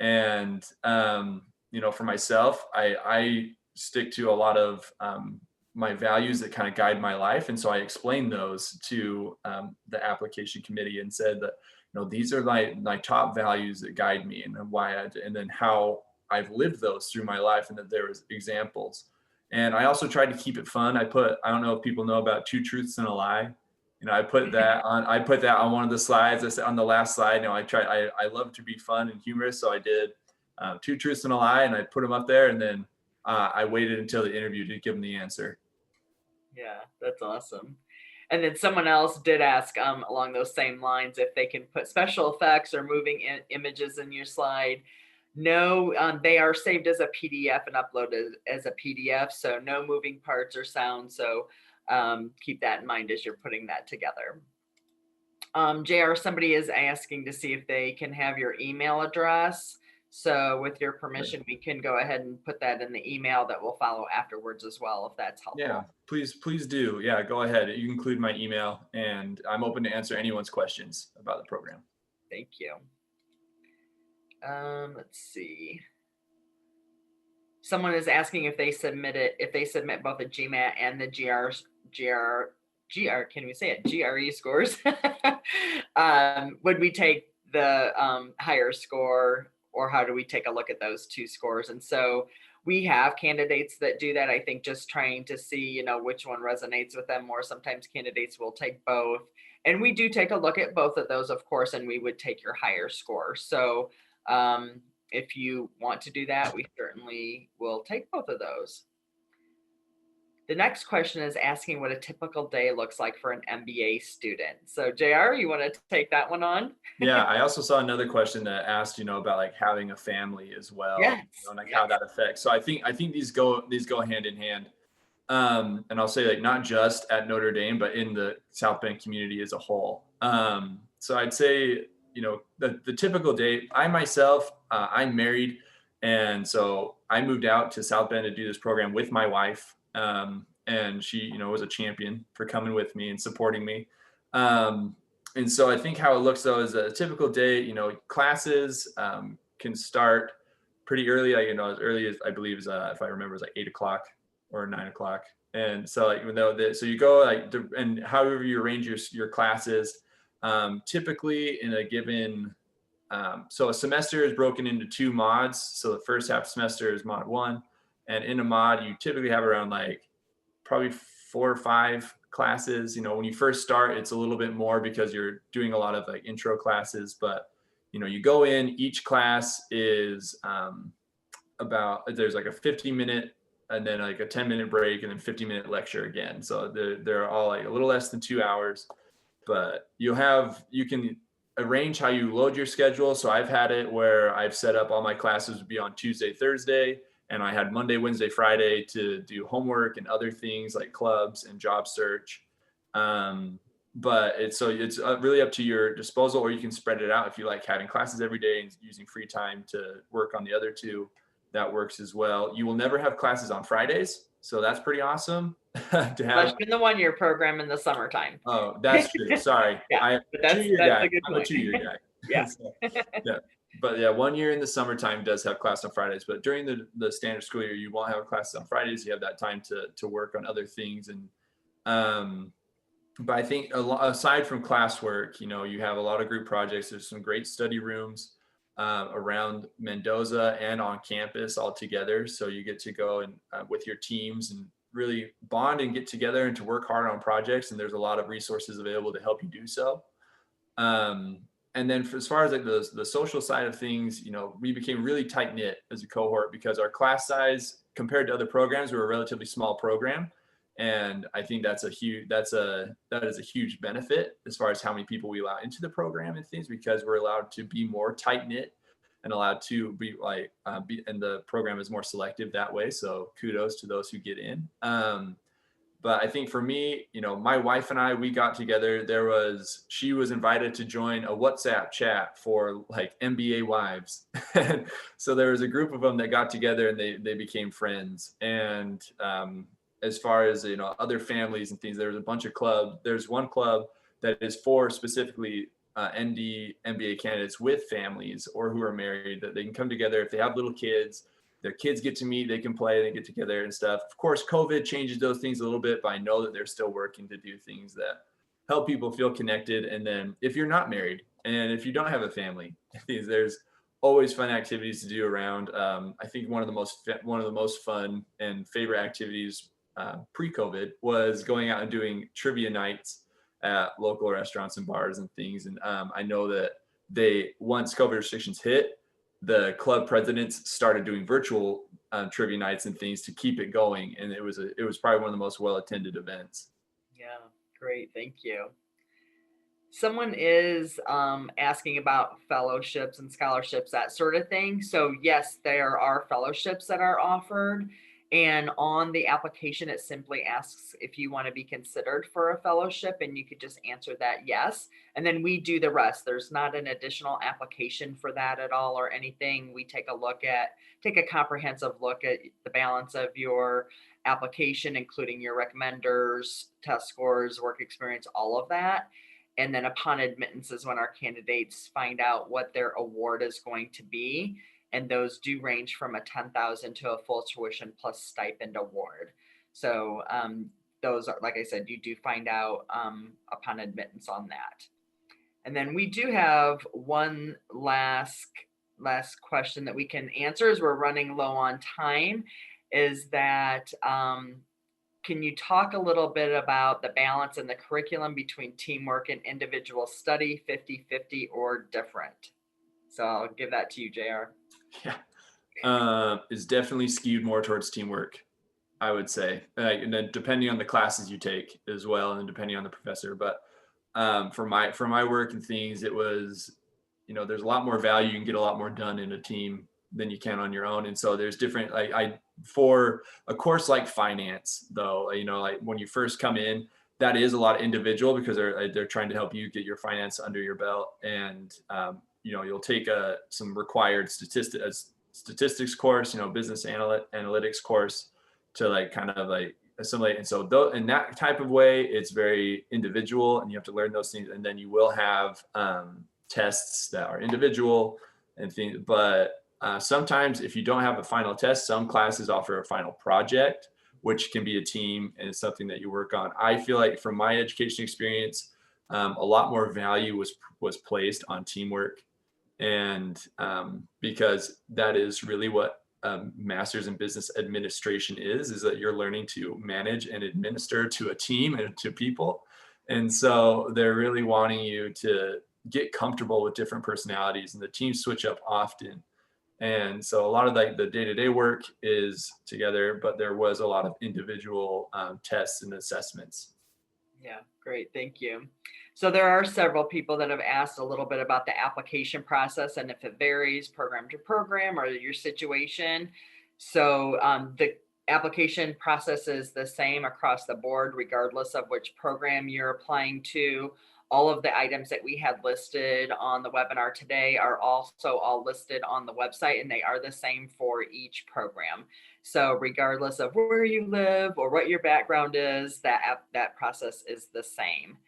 And, for myself, I stick to a lot of my values that kind of guide my life. And so I explained those to the application committee and said that, these are my top values that guide me, and why and then how I've lived those through my life, and that there was examples. And I also tried to keep it fun. I don't know if people know about 2 truths and a lie. I put that on one of the slides. I said on the last slide, I love to be fun and humorous. So I did 2 truths and a lie, and I put them up there, and then I waited until the interview to give them the answer.
Yeah, that's awesome. And then someone else did ask along those same lines if they can put special effects or moving images in your slide. No, they are saved as a PDF and uploaded as a PDF. So no moving parts or sound. So keep that in mind as you're putting that together. JR, somebody is asking to see if they can have your email address. So with your permission, we can go ahead and put that in the email that will follow afterwards as well, if that's helpful.
Yeah, please do. Yeah, go ahead. You can include my email, and I'm open to answer anyone's questions about the program.
Thank you. Let's see. Someone is asking if they submit both the Gmat and the can we say it? GRE scores. Would we take the higher score, or how do we take a look at those 2 scores? And so we have candidates that do that. I think just trying to see, which one resonates with them more. Sometimes candidates will take both. And we do take a look at both of those, of course, and we would take your higher score. So if you want to do that, we certainly will take both of those. The next question is asking what a typical day looks like for an MBA student. So JR, you want to take that one on?
Yeah, I also saw another question that asked, about like having a family as well.
Yes.
How that affects. So I think these go hand in hand. And I'll say, like, not just at Notre Dame, but in the South Bend community as a whole. So I'd say, the typical day, I myself, I'm married. And so I moved out to South Bend to do this program with my wife. And she, was a champion for coming with me and supporting me. And so I think how it looks, though, is a typical day, classes can start pretty early, as early as, I believe, if I remember, it's like 8 o'clock or 9 o'clock. And so, like, so you go, like, and however you arrange your classes, typically in a given, so a semester is broken into 2 mods. So the first half semester is mod 1. And in a mod, you typically have around like probably 4 or 5 classes. When you first start, it's a little bit more because you're doing a lot of like intro classes, but you go in, each class is there's like a 50-minute and then like a 10-minute break and then 50-minute lecture again. So they're all like a little less than 2 hours. but you can arrange how you load your schedule. So I've had it where I've set up all my classes to be on Tuesday, Thursday, and I had Monday, Wednesday, Friday to do homework and other things like clubs and job search. But it's really up to your disposal, or you can spread it out if you like having classes every day and using free time to work on the other two. That works as well. You will never have classes on Fridays, so that's pretty awesome to have.
Unless you're in the 1-year program in the summertime.
Oh, that's true. Sorry.
Yeah, but that's a good
I'm a
point.
2-year guy.
Yeah.
So, yeah. But yeah, 1 year in the summertime does have class on Fridays, but during the standard school year, you won't have classes on Fridays. You have that time to work on other things. And but I think aside from classwork, you have a lot of group projects. There's some great study rooms around Mendoza and on campus all together. So you get to go and with your teams and really bond and get together and to work hard on projects. And there's a lot of resources available to help you do so. And then as far as like the social side of things, we became really tight knit as a cohort because our class size compared to other programs, we're a relatively small program. And I think that is a huge benefit as far as how many people we allow into the program and things, because we're allowed to be more tight knit and allowed to be and the program is more selective that way. So kudos to those who get in. But I think for me, my wife and I, we got together. She was invited to join a WhatsApp chat for like MBA wives. And so there was a group of them that got together and they became friends. And as far as, other families and things, there's a bunch of clubs. There's one club that is for specifically ND MBA candidates with families or who are married, that they can come together if they have little kids. Their kids get to meet, they can play, they get together and stuff. Of course, COVID changes those things a little bit, but I know that they're still working to do things that help people feel connected. And then if you're not married and if you don't have a family, there's always fun activities to do around. I think one of the most fun and favorite activities pre-COVID was going out and doing trivia nights at local restaurants and bars and things. And I know that once COVID restrictions hit, the club presidents started doing virtual trivia nights and things to keep it going. And it was probably one of the most well-attended events.
Yeah, great. Thank you. Someone is asking about fellowships and scholarships, that sort of thing. So yes, there are fellowships that are offered. And on the application, it simply asks if you want to be considered for a fellowship, and you could just answer that yes. And then we do the rest. There's not an additional application for that at all or anything. We take a comprehensive look at the balance of your application, including your recommenders, test scores, work experience, all of that. And then upon admittance is when our candidates find out what their award is going to be. And those do range from a $10,000 to a full tuition plus stipend award. So those are, like I said, you do find out upon admittance on that. And then we do have one last question that we can answer as we're running low on time, is that can you talk a little bit about the balance in the curriculum between teamwork and individual study, 50-50 or different? So I'll give that to you, JR.
Yeah, is definitely skewed more towards teamwork, I would say. And then depending on the classes you take as well, and depending on the professor. But for my work and things, it was, there's a lot more value. You can get a lot more done in a team than you can on your own. And so there's different, for a course like finance, though, like when you first come in, that is a lot of individual because they're trying to help you get your finance under your belt. And you'll take some required statistics course, business analytics course to kind of assimilate. And so in that type of way, it's very individual and you have to learn those things. And then you will have tests that are individual and things. But sometimes if you don't have a final test, some classes offer a final project, which can be a team and it's something that you work on. I feel like from my education experience, a lot more value was placed on teamwork. And because that is really what master's in business administration is that you're learning to manage and administer to a team and to people. And so they're really wanting you to get comfortable with different personalities, and the teams switch up often. And so a lot of the day-to-day work is together, but there was a lot of individual tests and assessments.
Yeah, great. Thank you. So there are several people that have asked a little bit about the application process and if it varies program to program or your situation. So the application process is the same across the board, regardless of which program you're applying to. All of the items that we had listed on the webinar today are also all listed on the website, and they are the same for each program. So regardless of where you live or what your background is, that process is the same.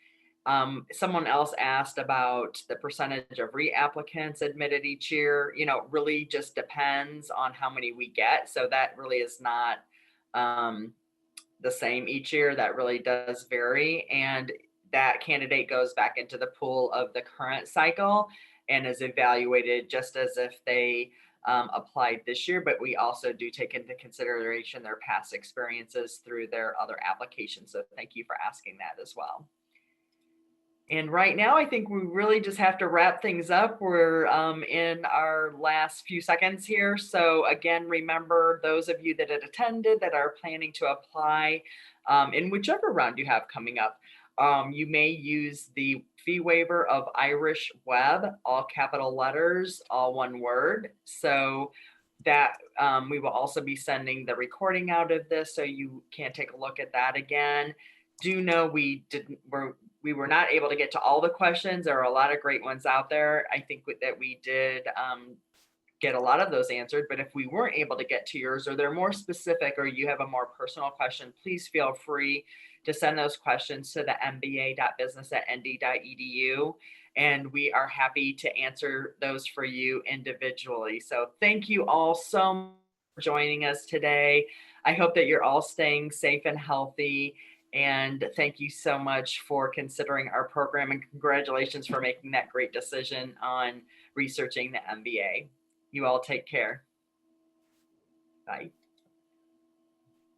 Someone else asked about the percentage of re-applicants admitted each year. You know, it really just depends on how many we get. So that really is not the same each year. That really does vary. And that candidate goes back into the pool of the current cycle and is evaluated just as if they applied this year, but we also do take into consideration their past experiences through their other applications. So thank you for asking that as well. And right now, I think we really just have to wrap things up. We're in our last few seconds here. So again, remember those of you that had attended that are planning to apply in whichever round you have coming up, you may use the fee waiver of Irish Web, all capital letters, all one word. So that we will also be sending the recording out of this so you can take a look at that again. Do know we were not able to get to all the questions. There are a lot of great ones out there. I think that we did get a lot of those answered, but if we weren't able to get to yours or they're more specific or you have a more personal question, please feel free to send those questions to the mba.business@nd.edu. And we are happy to answer those for you individually. So thank you all so much for joining us today. I hope that you're all staying safe and healthy. And thank you so much for considering our program, and congratulations for making that great decision on researching the MBA. You all take care. Bye.